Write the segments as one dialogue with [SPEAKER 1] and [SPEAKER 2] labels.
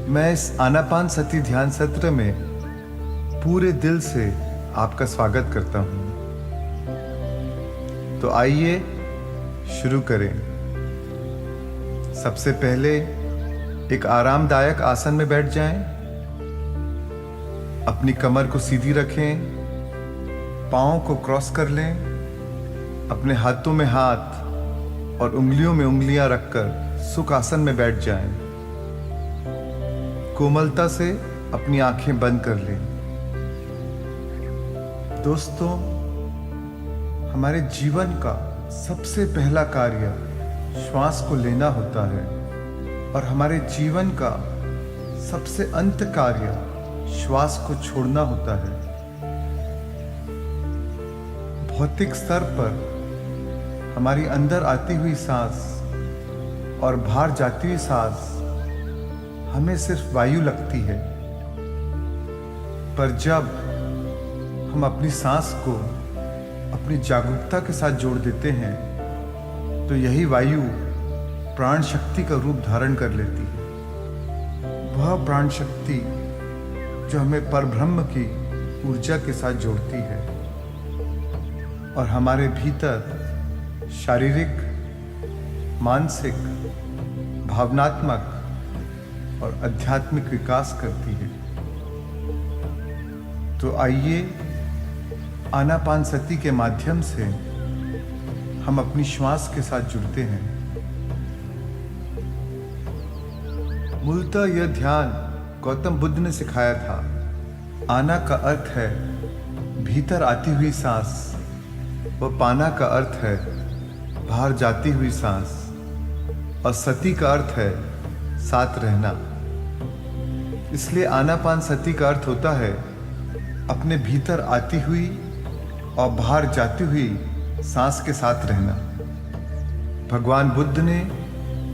[SPEAKER 1] मैं इस आनापान सती ध्यान सत्र में पूरे दिल से आपका स्वागत करता हूँ। तो आइए शुरू करें। सबसे पहले एक आरामदायक आसन में बैठ जाएं। अपनी कमर को सीधी रखें, पाँव को क्रॉस कर लें, अपने हाथों में हाथ और उंगलियों में उंगलियां रखकर सुख आसन में बैठ जाएं। कोमलता से अपनी आंखें बंद कर लें। दोस्तों, हमारे जीवन का सबसे पहला कार्य श्वास को लेना होता है और हमारे जीवन का सबसे अंत कार्य श्वास को छोड़ना होता है। भौतिक स्तर पर हमारी अंदर आती हुई सांस और बाहर जाती हुई सांस हमें सिर्फ वायु लगती है, पर जब हम अपनी सांस को अपनी जागरूकता के साथ जोड़ देते हैं तो यही वायु प्राण शक्ति का रूप धारण कर लेती है। वह प्राण शक्ति जो हमें परब्रह्म की ऊर्जा के साथ जोड़ती है और हमारे भीतर शारीरिक, मानसिक, भावनात्मक और आध्यात्मिक विकास करती है। तो आइए आनापान सती के माध्यम से हम अपनी श्वास के साथ जुड़ते हैं। मूलतः यह ध्यान गौतम बुद्ध ने सिखाया था। आना का अर्थ है भीतर आती हुई सांस व पाना का अर्थ है बाहर जाती हुई सांस और सती का अर्थ है साथ रहना। इसलिए आनापान सती का अर्थ होता है अपने भीतर आती हुई और बाहर जाती हुई सांस के साथ रहना। भगवान बुद्ध ने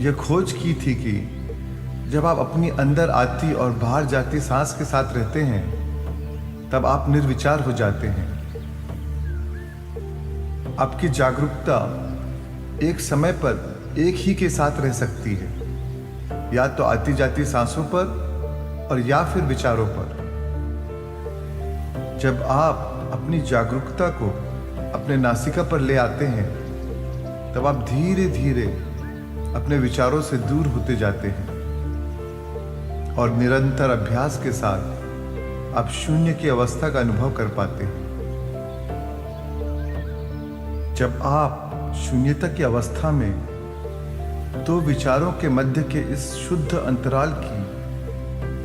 [SPEAKER 1] यह खोज की थी कि जब आप अपनी अंदर आती और बाहर जाती सांस के साथ रहते हैं तब आप निर्विचार हो जाते हैं। आपकी जागरूकता एक समय पर एक ही के साथ रह सकती है, या तो आती जाती सांसों पर और या फिर विचारों पर। जब आप अपनी जागरूकता को अपने नासिका पर ले आते हैं तब आप धीरे धीरे अपने विचारों से दूर होते जाते हैं और निरंतर अभ्यास के साथ आप शून्य की अवस्था का अनुभव कर पाते हैं। जब आप शून्यता की अवस्था में दो विचारों के मध्य के इस शुद्ध अंतराल की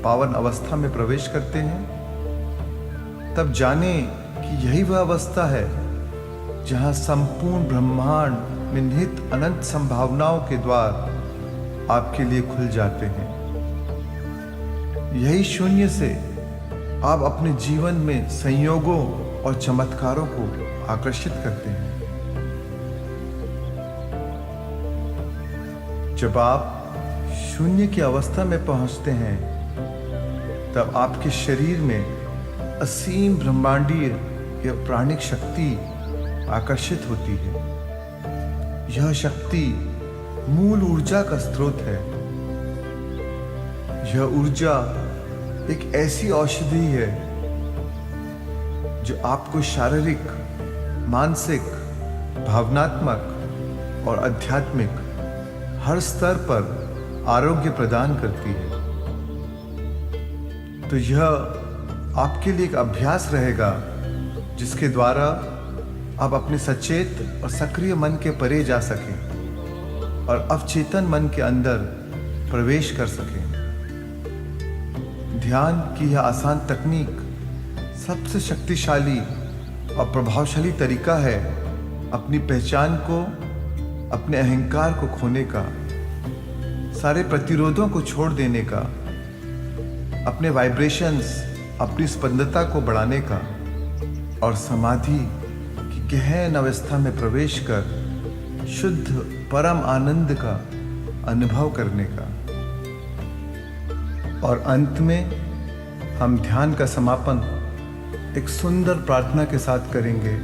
[SPEAKER 1] पावन अवस्था में प्रवेश करते हैं तब जाने कि यही वह अवस्था है जहां संपूर्ण ब्रह्मांड में निहित अनंत संभावनाओं के द्वार आपके लिए खुल जाते हैं। यही शून्य से आप अपने जीवन में संयोगों और चमत्कारों को आकर्षित करते हैं। जब आप शून्य की अवस्था में पहुंचते हैं तब आपके शरीर में असीम ब्रह्मांडीय या प्राणिक शक्ति आकर्षित होती है। यह शक्ति मूल ऊर्जा का स्रोत है। यह ऊर्जा एक ऐसी औषधि है जो आपको शारीरिक, मानसिक, भावनात्मक और आध्यात्मिक हर स्तर पर आरोग्य प्रदान करती है। तो यह आपके लिए एक अभ्यास रहेगा जिसके द्वारा आप अपने सचेत और सक्रिय मन के परे जा सकें और अवचेतन मन के अंदर प्रवेश कर सकें। ध्यान की यह आसान तकनीक सबसे शक्तिशाली और प्रभावशाली तरीका है अपनी पहचान को, अपने अहंकार को खोने का, सारे प्रतिरोधों को छोड़ देने का, अपने वाइब्रेशंस, अपनी स्पंदता को बढ़ाने का और समाधि की गहन अवस्था में प्रवेश कर शुद्ध परम आनंद का अनुभव करने का। और अंत में हम ध्यान का समापन एक सुंदर प्रार्थना के साथ करेंगे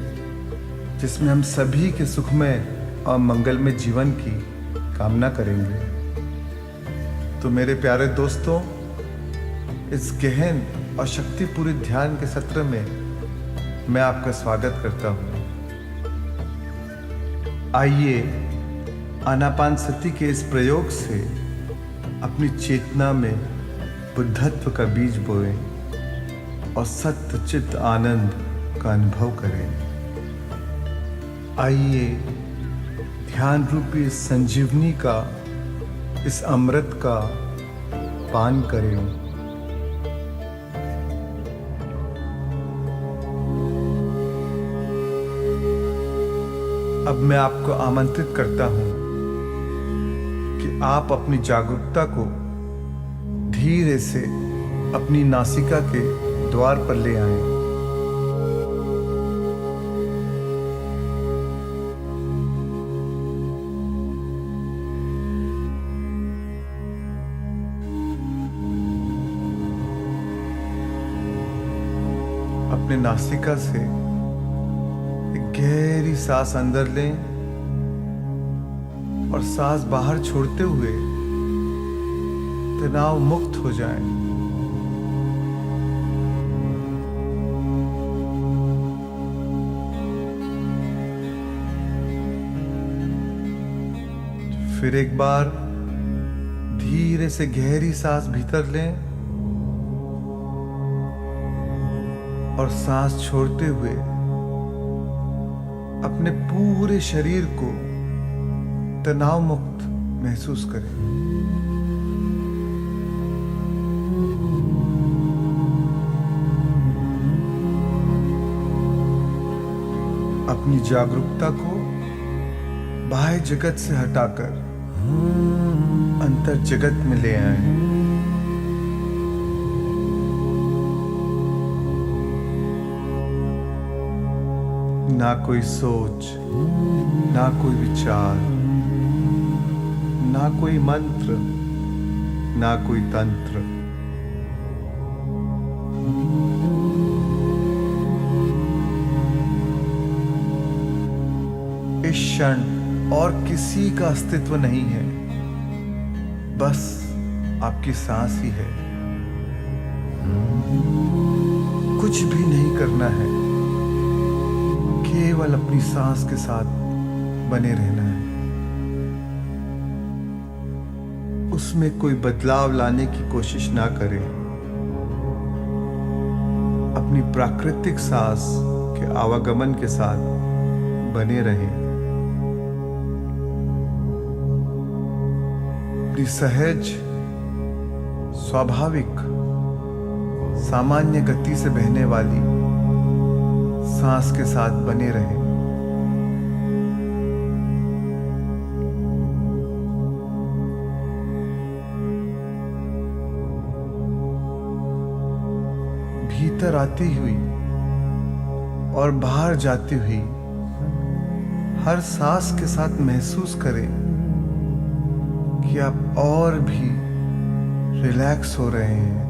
[SPEAKER 1] जिसमें हम सभी के सुखमय और मंगलमय जीवन की कामना करेंगे। तो मेरे प्यारे दोस्तों, इस गहन और शक्तिपूरी ध्यान के सत्र में मैं आपका स्वागत करता हूँ। आइए आनापानसति के इस प्रयोग से अपनी चेतना में बुद्धत्व का बीज बोएं और सत्य चित्त आनंद का अनुभव करें। आइए ध्यान रूपी इस संजीवनी का, इस अमृत का पान करें। अब मैं आपको आमंत्रित करता हूं कि आप अपनी जागरूकता को धीरे से अपनी नासिका के द्वार पर ले आएं। अपने नासिका से गहरी सांस अंदर लें और सांस बाहर छोड़ते हुए तनाव मुक्त हो जाएं। फिर एक बार धीरे से गहरी सांस भीतर लें और सांस छोड़ते हुए अपने पूरे शरीर को तनाव मुक्त महसूस करें। अपनी जागरूकता को बाह्य जगत से हटाकर अंतर जगत में ले आएं। ना कोई सोच, ना कोई विचार, ना कोई मंत्र, ना कोई तंत्र। इस क्षण और किसी का अस्तित्व नहीं है, बस आपकी सांस ही है। कुछ भी नहीं करना है, केवल अपनी सांस के साथ बने रहना है। उसमें कोई बदलाव लाने की कोशिश ना करें। अपनी प्राकृतिक सांस के आवागमन के साथ बने रहें। अपनी सहज, स्वाभाविक, सामान्य गति से बहने वाली सांस के साथ बने रहें। भीतर आती हुई और बाहर जाती हुई हर सांस के साथ महसूस करें कि आप और भी रिलैक्स हो रहे हैं।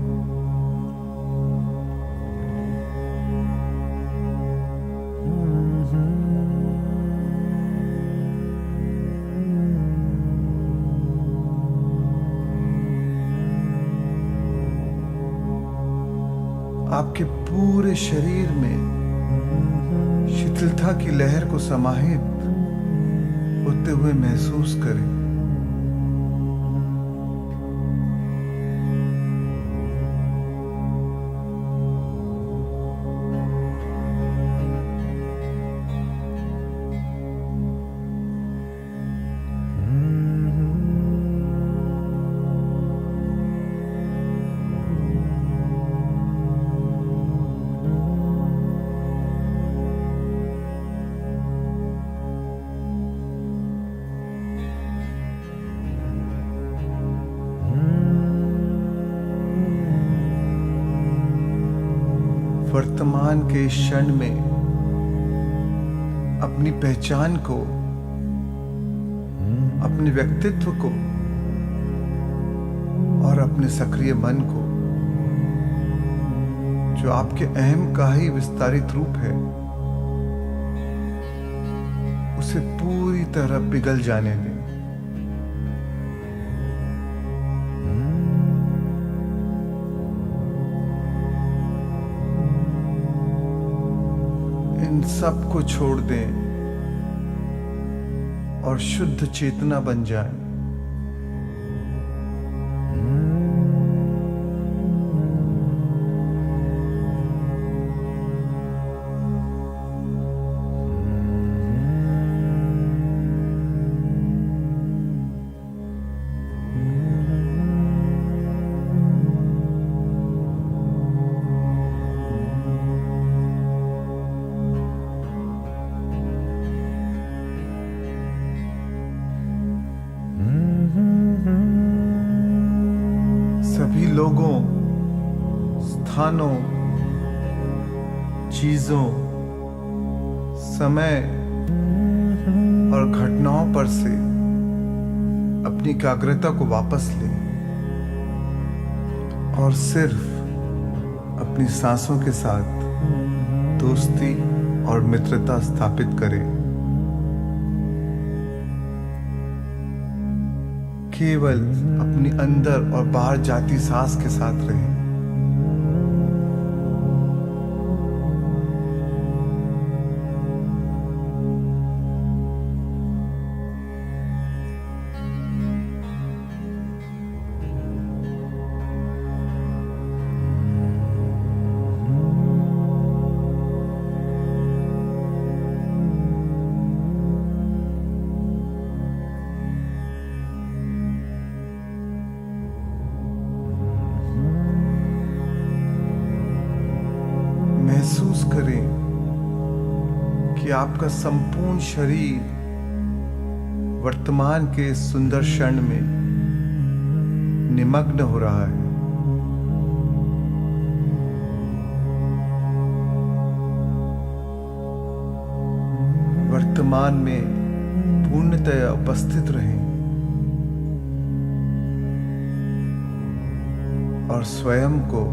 [SPEAKER 1] आपके पूरे शरीर में शिथिलता की लहर को समाहित होते हुए महसूस करें। वर्तमान के क्षण में अपनी पहचान को, अपने व्यक्तित्व को और अपने सक्रिय मन को, जो आपके अहम का ही विस्तारित रूप है, उसे पूरी तरह पिघल जाने दें। सब को छोड़ दें और शुद्ध चेतना बन जाए। सभी लोगों, स्थानों, चीजों, समय और घटनाओं पर से अपनी एकाग्रता को वापस लें और सिर्फ अपनी सांसों के साथ दोस्ती और मित्रता स्थापित करें। केवल अपनी अंदर और बाहर जाती सांस के साथ रहें। महसूस करें कि आपका संपूर्ण शरीर वर्तमान के सुंदर क्षण में निमग्न हो रहा है। वर्तमान में पूर्णतया उपस्थित रहें और स्वयं को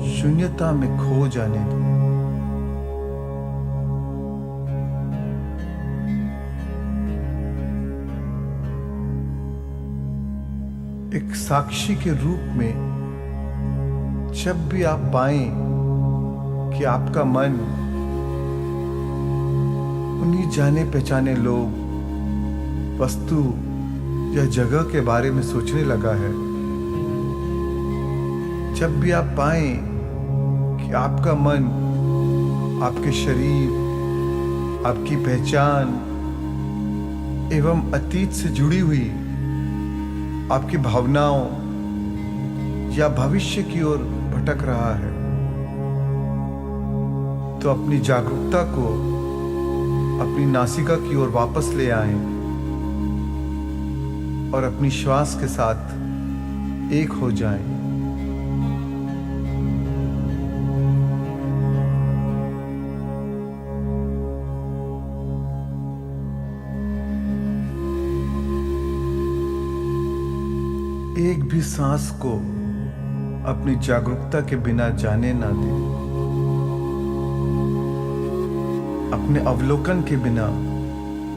[SPEAKER 1] शून्यता में खो जाने दो। एक साक्षी के रूप में जब भी आप पाएं कि आपका मन उन्हीं जाने पहचाने लोग, वस्तु या जगह के बारे में सोचने लगा है, जब भी आप पाएं कि आपका मन आपके शरीर, आपकी पहचान एवं अतीत से जुड़ी हुई आपकी भावनाओं या भविष्य की ओर भटक रहा है, तो अपनी जागरूकता को अपनी नासिका की ओर वापस ले आएं और अपनी श्वास के साथ एक हो जाएं। एक भी सांस को अपनी जागरूकता के बिना जाने ना दें। अपने अवलोकन के बिना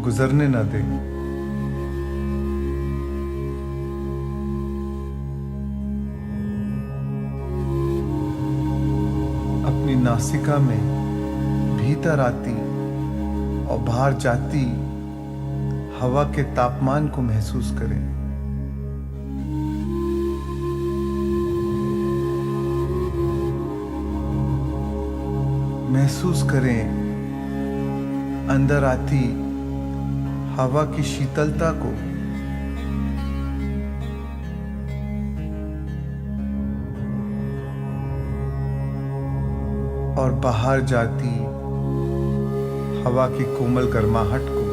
[SPEAKER 1] गुजरने ना दें। अपनी नासिका में भीतर आती और बाहर जाती हवा के तापमान को महसूस करें। महसूस करें अंदर आती हवा की शीतलता को। और बाहर जाती हवा की कोमल गर्माहट को।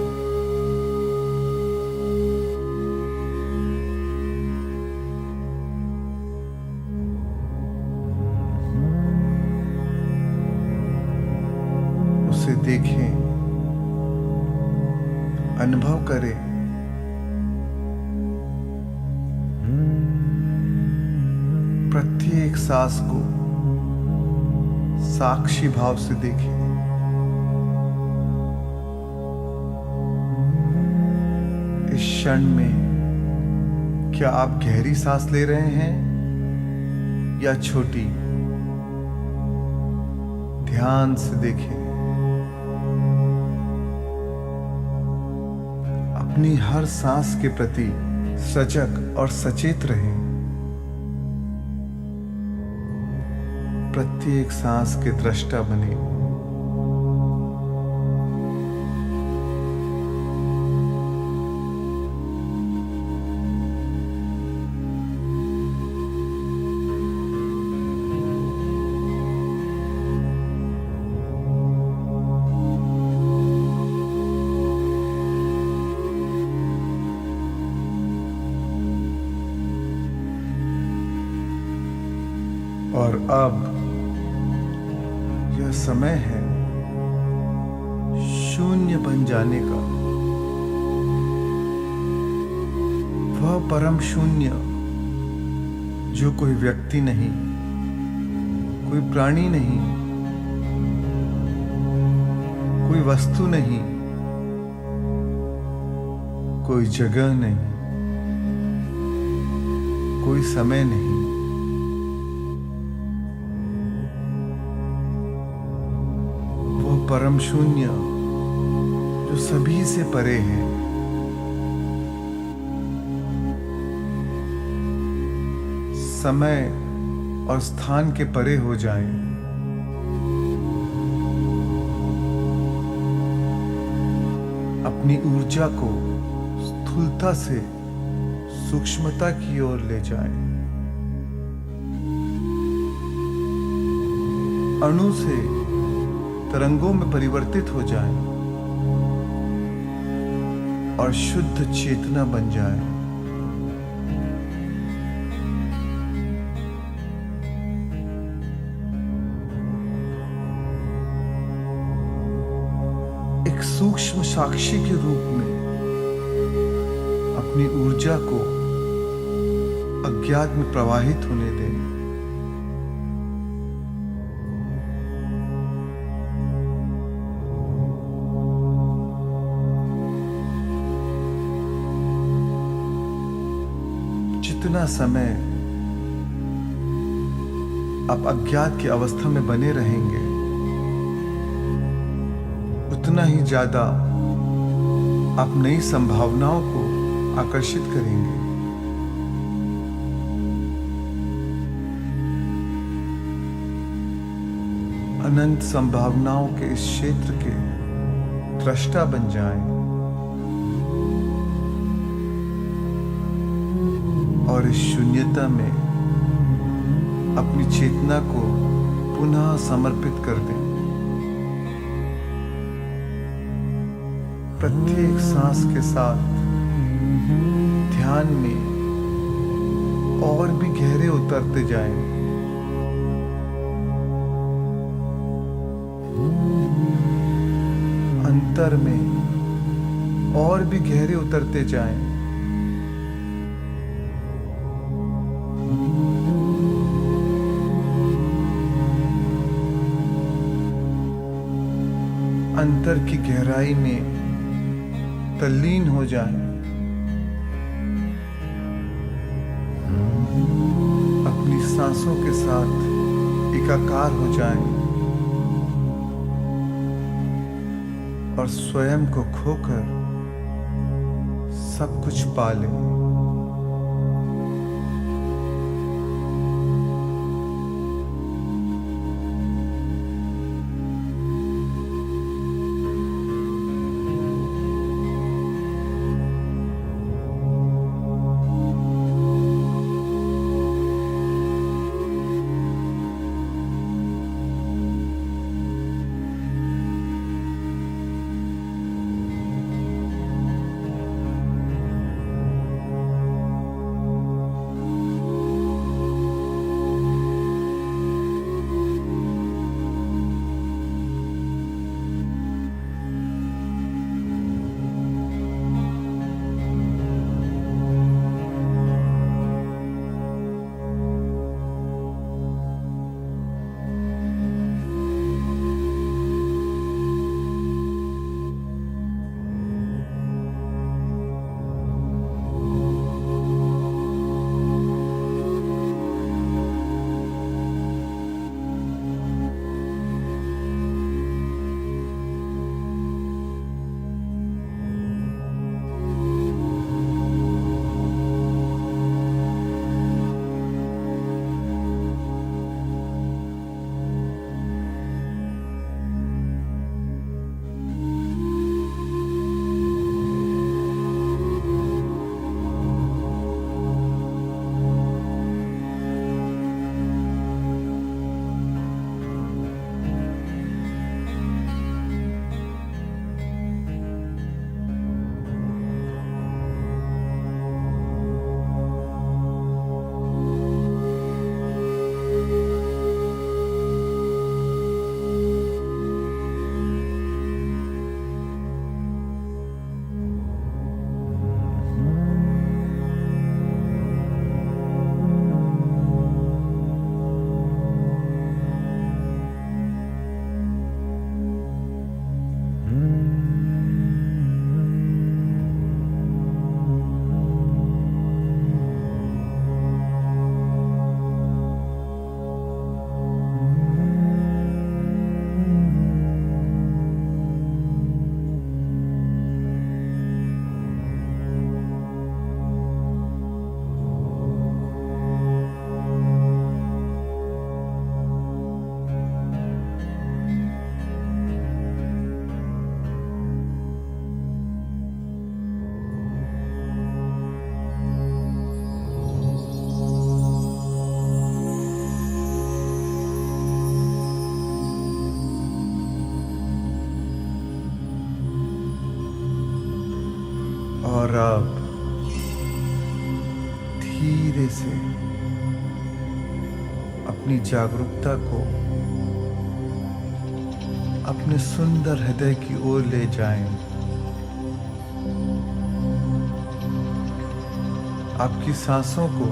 [SPEAKER 1] उसे देखें, अनुभव करें। प्रत्येक सांस को साक्षी भाव से देखें। इस क्षण में क्या आप गहरी सांस ले रहे हैं या छोटी? ध्यान से देखें। अपनी हर सांस के प्रति सजग और सचेत रहें। प्रत्येक सांस के दृष्टा बने। और अब यह समय है शून्य बन जाने का। वह परम शून्य जो कोई व्यक्ति नहीं, कोई प्राणी नहीं, कोई वस्तु नहीं, कोई जगह नहीं, कोई समय नहीं। परम शून्य जो सभी से परे है। समय और स्थान के परे हो जाएं। अपनी ऊर्जा को स्थूलता से सूक्ष्मता की ओर ले जाएं। अणु से तरंगों में परिवर्तित हो जाएं और शुद्ध चेतना बन जाए। एक सूक्ष्म साक्षी के रूप में अपनी ऊर्जा को अज्ञात में प्रवाहित होने दें। जितना समय आप अज्ञात की अवस्था में बने रहेंगे, उतना ही ज्यादा आप नई संभावनाओं को आकर्षित करेंगे। अनंत संभावनाओं के इस क्षेत्र के दृष्टा बन जाएं और इस शून्यता में अपनी चेतना को पुनः समर्पित कर दें। प्रत्येक सांस के साथ ध्यान में और भी गहरे उतरते जाएं। अंतर में और भी गहरे उतरते जाएं। अंतर की गहराई में तल्लीन हो जाएं। अपनी सांसों के साथ एकाकार हो जाएं और स्वयं को खोकर सब कुछ पा लें। और अब धीरे से अपनी जागरूकता को अपने सुंदर हृदय की ओर ले जाएं। आपकी सांसों को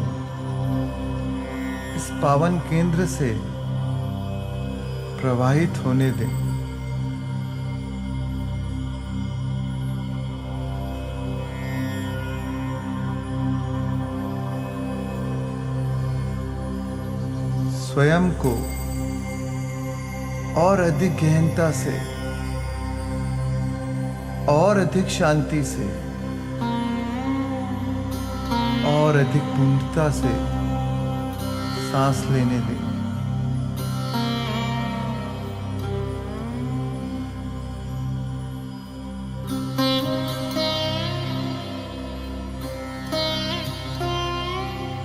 [SPEAKER 1] इस पावन केंद्र से प्रवाहित होने दें। स्वयं को और अधिक गहनता से और अधिक शांति से और अधिक पूर्णता से सांस लेने दें।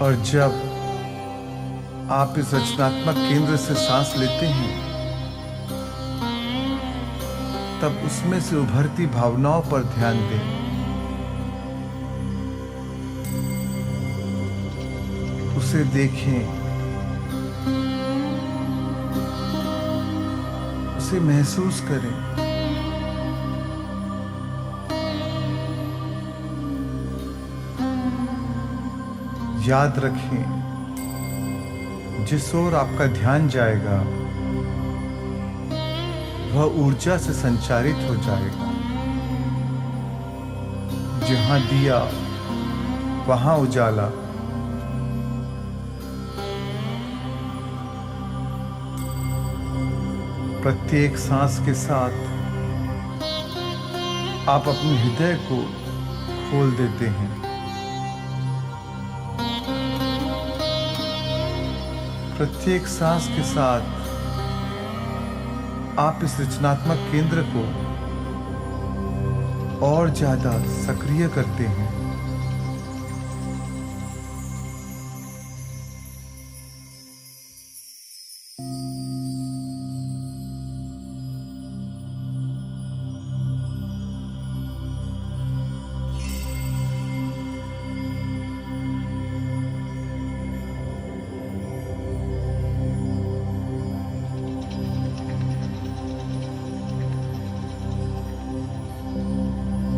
[SPEAKER 1] और जब आप इस रचनात्मक केंद्र से सांस लेते हैं, तब उसमें से उभरती भावनाओं पर ध्यान दें। उसे देखें, उसे महसूस करें। याद रखें, जिस ओर आपका ध्यान जाएगा वह ऊर्जा से संचारित हो जाएगा। जहां दिया वहां उजाला। प्रत्येक सांस के साथ आप अपने हृदय को खोल देते हैं। प्रत्येक सांस के साथ आप इस रचनात्मक केंद्र को और ज्यादा सक्रिय करते हैं।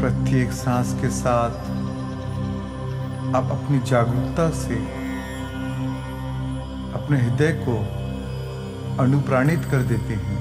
[SPEAKER 1] प्रत्येक सांस के साथ आप अपनी जागरूकता से अपने हृदय को अनुप्राणित कर देते हैं।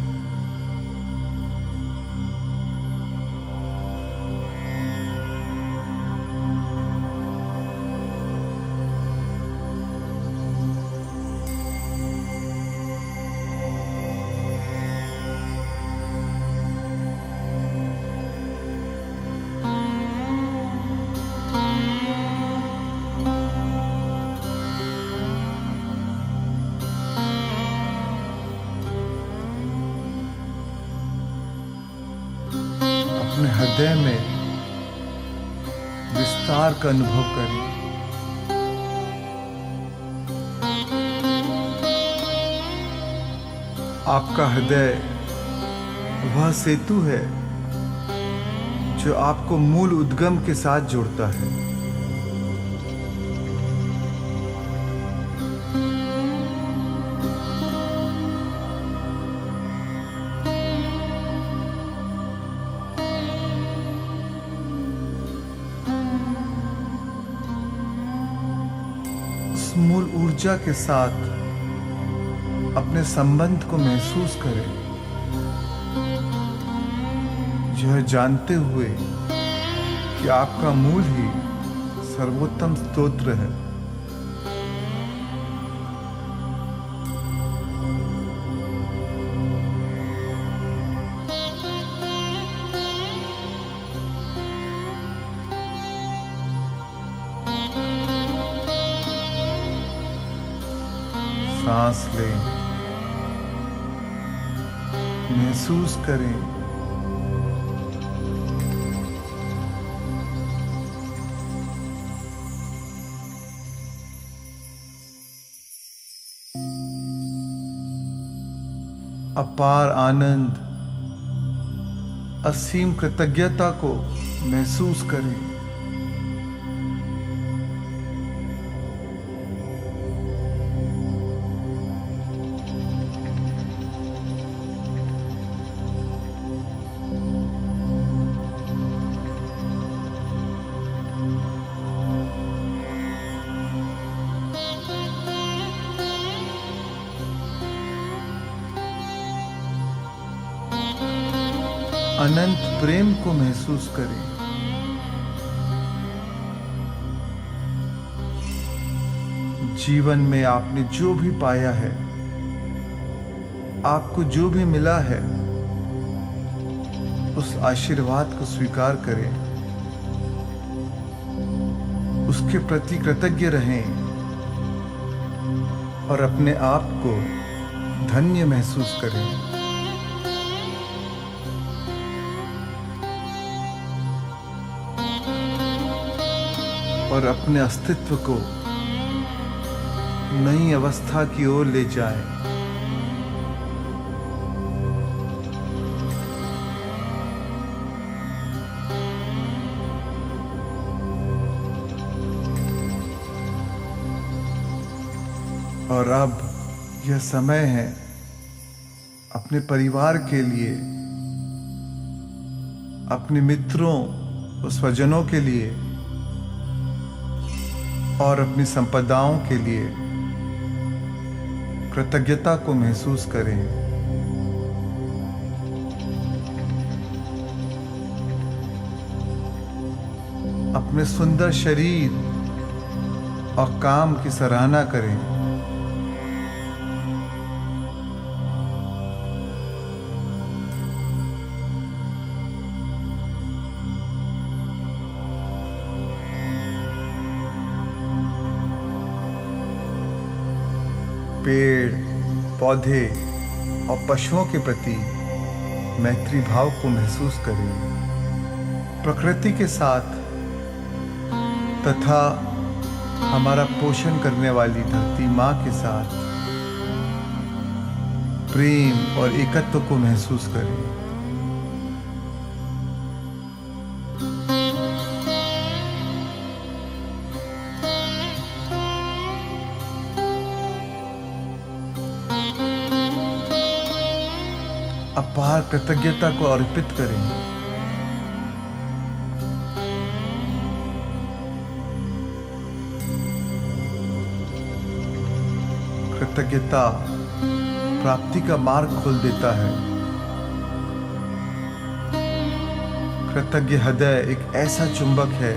[SPEAKER 1] अपने हृदय में विस्तार का अनुभव करें। आपका हृदय वह सेतु है जो आपको मूल उद्गम के साथ जोड़ता है। उस मूल ऊर्जा के साथ अपने संबंध को महसूस करें, यह जानते हुए कि आपका मूल ही सर्वोत्तम स्तोत्र है। सांस लें, महसूस करें, अपार आनंद, असीम कृतज्ञता को महसूस करें। अनंत प्रेम को महसूस करें। जीवन में आपने जो भी पाया है, आपको जो भी मिला है, उस आशीर्वाद को स्वीकार करें, उसके प्रति कृतज्ञ रहें और अपने आप को धन्य महसूस करें। और अपने अस्तित्व को नई अवस्था की ओर ले जाएं। और अब यह समय है अपने परिवार के लिए, अपने मित्रों और स्वजनों के लिए और अपनी संपदाओं के लिए कृतज्ञता को महसूस करें। अपने सुंदर शरीर और काम की सराहना करें। पेड़, पौधे और पशुओं के प्रति मैत्री भाव को महसूस करें। प्रकृति के साथ तथा हमारा पोषण करने वाली धरती माँ के साथ प्रेम और एकत्व को महसूस करें। अपार कृतज्ञता को अर्पित करें। कृतज्ञता प्राप्ति का मार्ग खोल देता है। कृतज्ञ हृदय एक ऐसा चुंबक है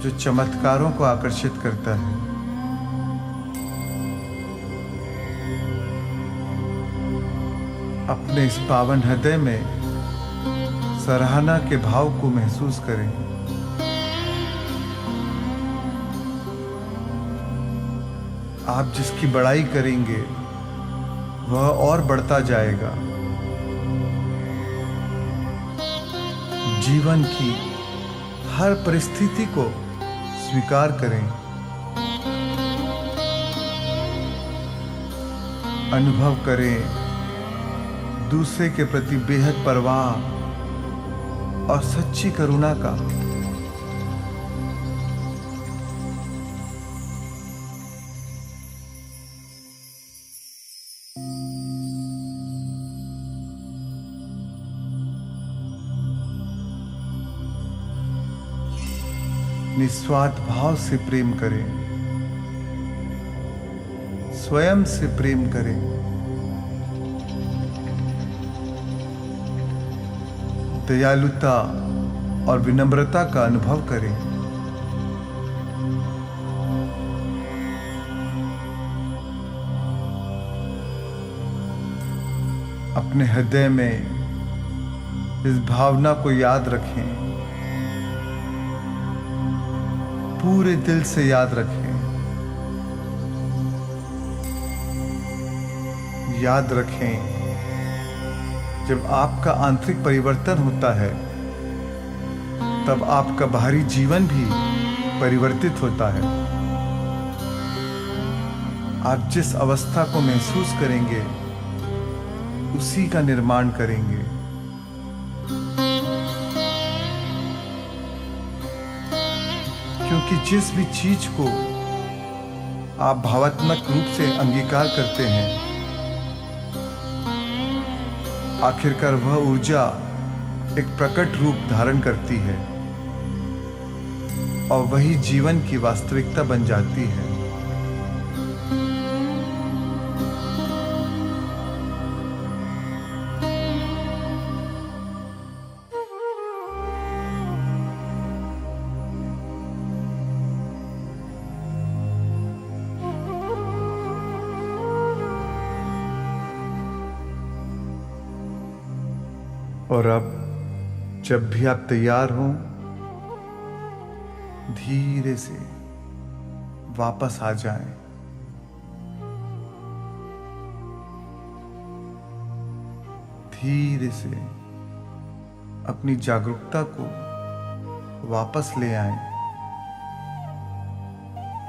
[SPEAKER 1] जो चमत्कारों को आकर्षित करता है। अपने इस पावन हृदय में सराहना के भाव को महसूस करें। आप जिसकी बड़ाई करेंगे वह और बढ़ता जाएगा। जीवन की हर परिस्थिति को स्वीकार करें। अनुभव करें दूसरे के प्रति बेहद परवाह और सच्ची करुणा का। निस्वार्थ भाव से प्रेम करें। स्वयं से प्रेम करें। दयालुता और विनम्रता का अनुभव करें। अपने हृदय में इस भावना को याद रखें। पूरे दिल से याद रखें। याद रखें, जब आपका आंतरिक परिवर्तन होता है तब आपका बाहरी जीवन भी परिवर्तित होता है। आप जिस अवस्था को महसूस करेंगे उसी का निर्माण करेंगे। क्योंकि जिस भी चीज को आप भावात्मक रूप से अंगीकार करते हैं, आखिरकार वह ऊर्जा एक प्रकट रूप धारण करती है और वही जीवन की वास्तविकता बन जाती है। और अब जब भी आप तैयार हों, धीरे से वापस आ जाएं। धीरे से अपनी जागरूकता को वापस ले आएं।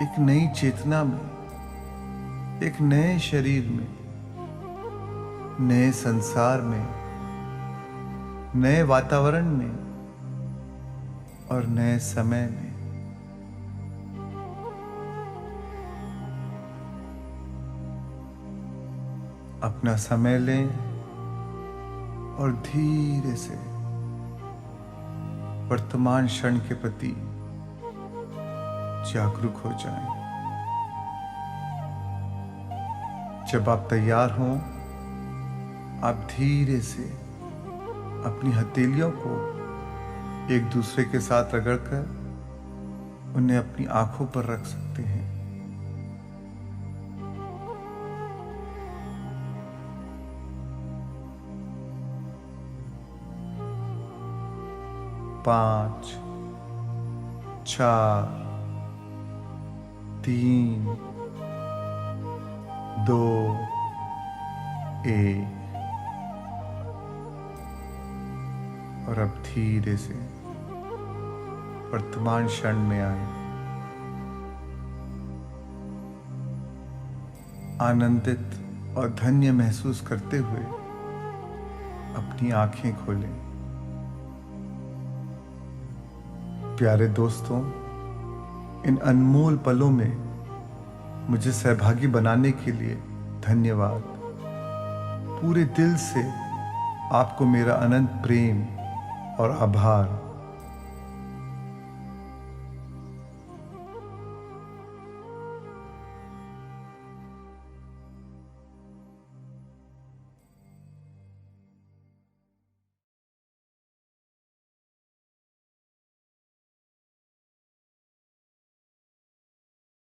[SPEAKER 1] एक नई चेतना में, एक नए शरीर में, नए संसार में, नए वातावरण में और नए समय में। अपना समय लें और धीरे से वर्तमान क्षण के प्रति जागरूक हो जाएं। जब आप तैयार हों, आप धीरे से अपनी हथेलियों को एक दूसरे के साथ रगड़कर उन्हें अपनी आंखों पर रख सकते हैं। पांच, 4, 3, 2, 1 और अब धीरे से वर्तमान क्षण में आए। आनंदित और धन्य महसूस करते हुए अपनी आंखें खोलें। प्यारे दोस्तों, इन अनमोल पलों में मुझे सहभागी बनाने के लिए धन्यवाद। पूरे दिल से आपको मेरा अनंत प्रेम और आभार।